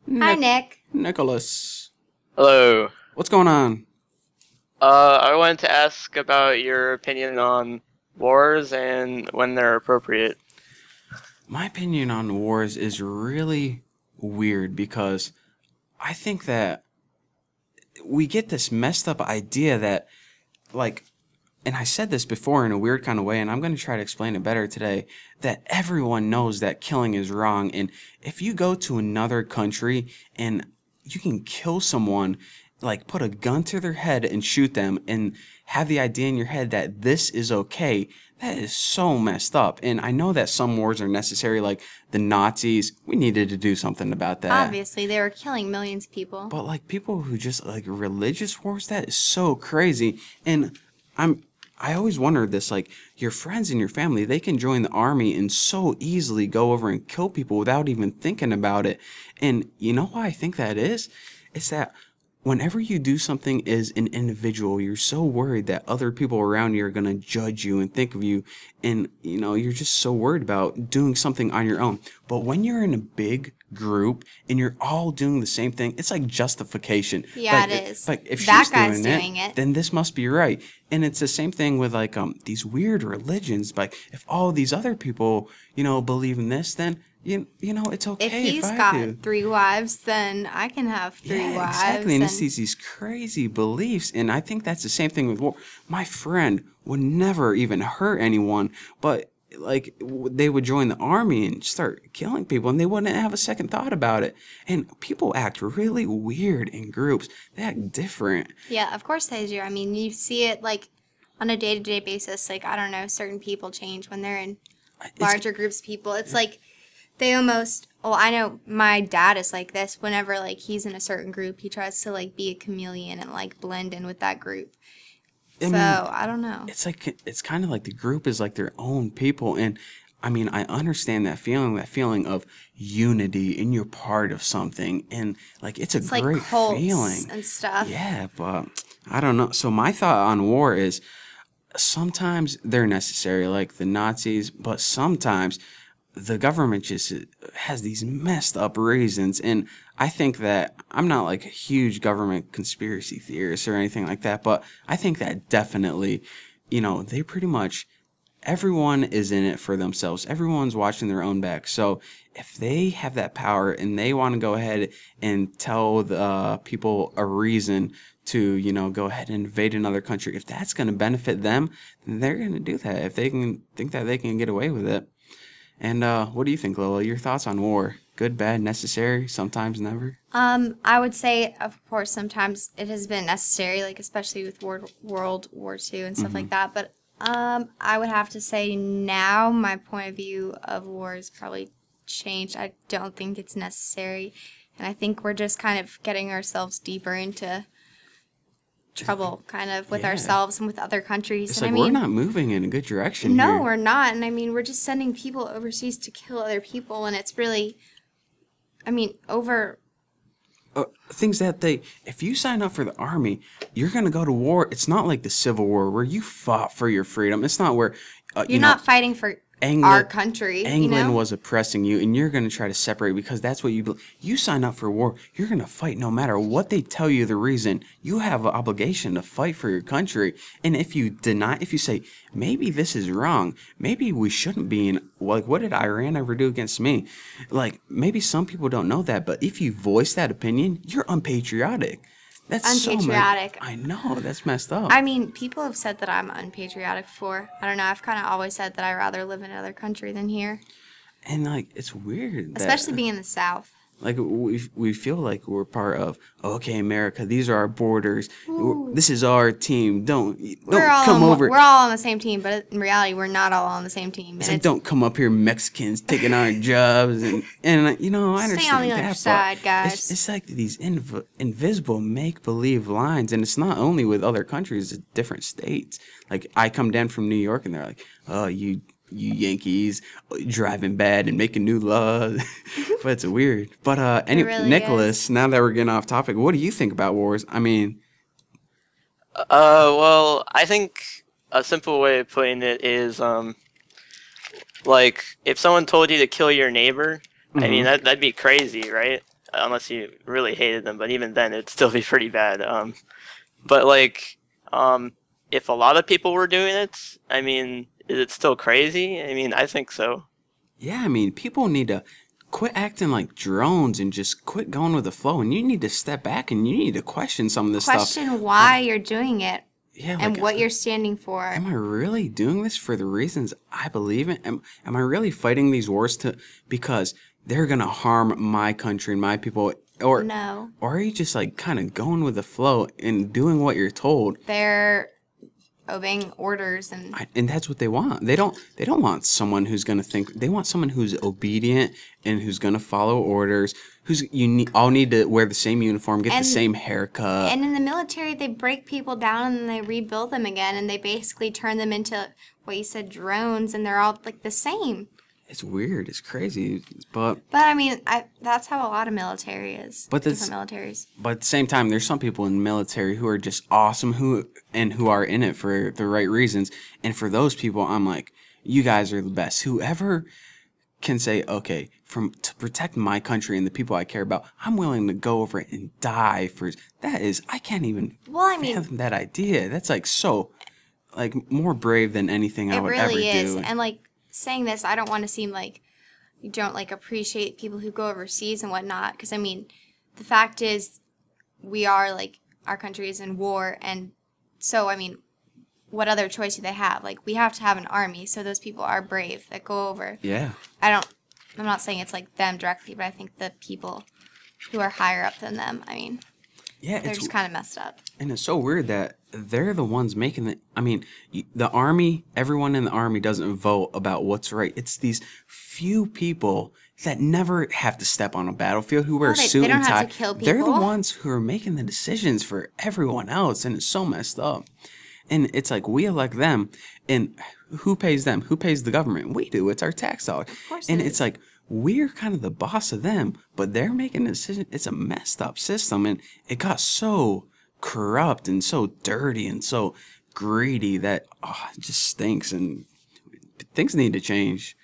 Hi, Nick. Nicholas. Hello. What's going on? I wanted to ask about your opinion on wars and when they're appropriate. My opinion on wars is really weird because I think that we get this messed up idea that, like, and I said this before in a weird kind of way, and I'm going to try to explain it better today, that everyone knows that killing is wrong. And if you go to another country and you can kill someone, like put a gun to their head and shoot them and have the idea in your head that this is okay, that is so messed up. And I know that some wars are necessary, like the Nazis. We needed to do something about that. Obviously, they were killing millions of people. But like people who just like religious wars, that is so crazy. And I always wondered this, like your friends and your family, they can join the army and so easily go over and kill people without even thinking about it. And you know why I think that is? It's that whenever you do something as an individual, you're so worried that other people around you are going to judge you and think of you. And, you know, you're just so worried about doing something on your own. But when you're in a big group and you're all doing the same thing, it's like justification. Yeah, like, it is. Like if That she's guy's doing doing it, then this must be right. And it's the same thing with like these weird religions. Like if all these other people, you know, believe in this, then you know, it's okay if he's I got do. 3 wives, then I can have three Yeah, wives. exactly. And it's these crazy beliefs. And I think that's the same thing with war. My friend would never even hurt anyone, but like they would join the army and start killing people and they wouldn't have a second thought about it. And people act really weird in groups. They act different. Yeah, of course they do. I mean, you see it like on a day-to-day basis. Like, I don't know, certain people change when they're in larger groups of people. It's like they almost, well, I know my dad is like this. Whenever like he's in a certain group, he tries to like be a chameleon and like blend in with that group. So I don't know. It's like it's kind of like the group is like their own people, and I mean I understand that feeling of unity, and you're part of something, and like it's a It's like great cults feeling. and stuff. Yeah, but I don't know. So my thought on war is sometimes they're necessary, like the Nazis, but sometimes the government just has these messed up reasons. And I think that I'm not like a huge government conspiracy theorist or anything like that, but I think that definitely, you know, they pretty much, everyone is in it for themselves. Everyone's watching their own back. So if they have that power and they want to go ahead and tell the people a reason to, you know, go ahead and invade another country, if that's going to benefit them, then they're going to do that. If they can think that they can get away with it. And what do you think, Lola? Your thoughts on war? Good, bad, necessary, sometimes never? I would say, of course, sometimes it has been necessary, like especially with World War II and stuff like that. But I would have to say now my point of view of war has probably changed. I don't think it's necessary, and I think we're just kind of getting ourselves deeper into trouble, kind of with ourselves and with other countries. It's and like I mean, we're not moving in a good direction no, here. we're not. And I mean, we're just sending people overseas to kill other people, and it's really, I mean, over. Things that if you sign up for the army, you're going to go to war. It's not like the Civil War where you fought for your freedom. It's not where, You're not fighting for our country. England was oppressing you, and you're going to try to separate because that's what you believe. You sign up for war, you're going to fight no matter what they tell you the reason. You have an obligation to fight for your country. And if you deny, if you say, maybe this is wrong, maybe we shouldn't be in, like, what did Iran ever do against me? Like, maybe some people don't know that, but if you voice that opinion, you're unpatriotic. That's unpatriotic. I know, that's messed up. I mean, people have said that I'm unpatriotic before. I don't know. I've kind of always said that I'd rather live in another country than here. And, like, it's weird. Especially being in the South. Like, we feel like we're part of, okay, America, these are our borders. This is our team. Don't come over. We're all on the same team, but in reality, we're not all on the same team. It's like, don't come up here, Mexicans, taking our jobs. And you know, I understand stay on the that, other side, guys. It's like these invisible make-believe lines. And it's not only with other countries, it's different states. Like, I come down from New York, and they're like, oh, you Yankees driving bad and making new laws. But it's weird. But really Nicholas, now that we're getting off topic, what do you think about wars? I mean, Well, I think a simple way of putting it is, like, if someone told you to kill your neighbor, I mean, that'd be crazy, right? unless you really hated them. But even then, it'd still be pretty bad. But like, if a lot of people were doing it, I mean, is it still crazy? I mean, I think so. Yeah, I mean, people need to quit acting like drones and just quit going with the flow. And you need to step back and you need to question some of this stuff. Question why you're doing it. Yeah, And like, what you're standing for. am I really doing this for the reasons I believe in? Am I really fighting these wars because they're gonna harm my country and my people? Or No. Or are you just like kind of going with the flow and doing what you're told? They're obeying orders And that's what they want. They don't want someone who's gonna think. They want someone who's obedient and who's gonna follow orders. All need to wear the same uniform, get the same haircut. And in the military, they break people down and then they rebuild them again, and they basically turn them into what you said, drones, and they're all like the same. It's weird. It's crazy. But I mean, that's how a lot of military is. But different militaries. But at the same time, there's some people in the military who are just awesome, who are in it for the right reasons. And for those people, I'm like, you guys are the best. Whoever can say, okay, to protect my country and the people I care about, I'm willing to go over it and die for that. I can't even fathom that idea. That's like so, like more brave than anything I would ever do. It really is. And like, saying this, I don't want to seem like you don't like appreciate people who go overseas and whatnot, because I mean, the fact is, we are like, our country is in war, and so I mean, what other choice do they have? Like, we have to have an army, so those people are brave that go over. Yeah. I'm not saying it's like them directly, but I think the people who are higher up than them, I mean, yeah, they're just kind of messed up. And it's so weird that they're the ones making it. I mean, the army, everyone in the army doesn't vote about what's right. It's these few people that never have to step on a battlefield, who wear a suit and tie. They don't have to kill people. They're the ones who are making the decisions for everyone else, and it's so messed up. And it's like, we elect them, and who pays them? Who pays the government? We do. It's our tax dollars. Of course and it's like, we're kind of the boss of them, but they're making a decision. It's a messed up system, and it got so corrupt and so dirty and so greedy that it just stinks, and things need to change.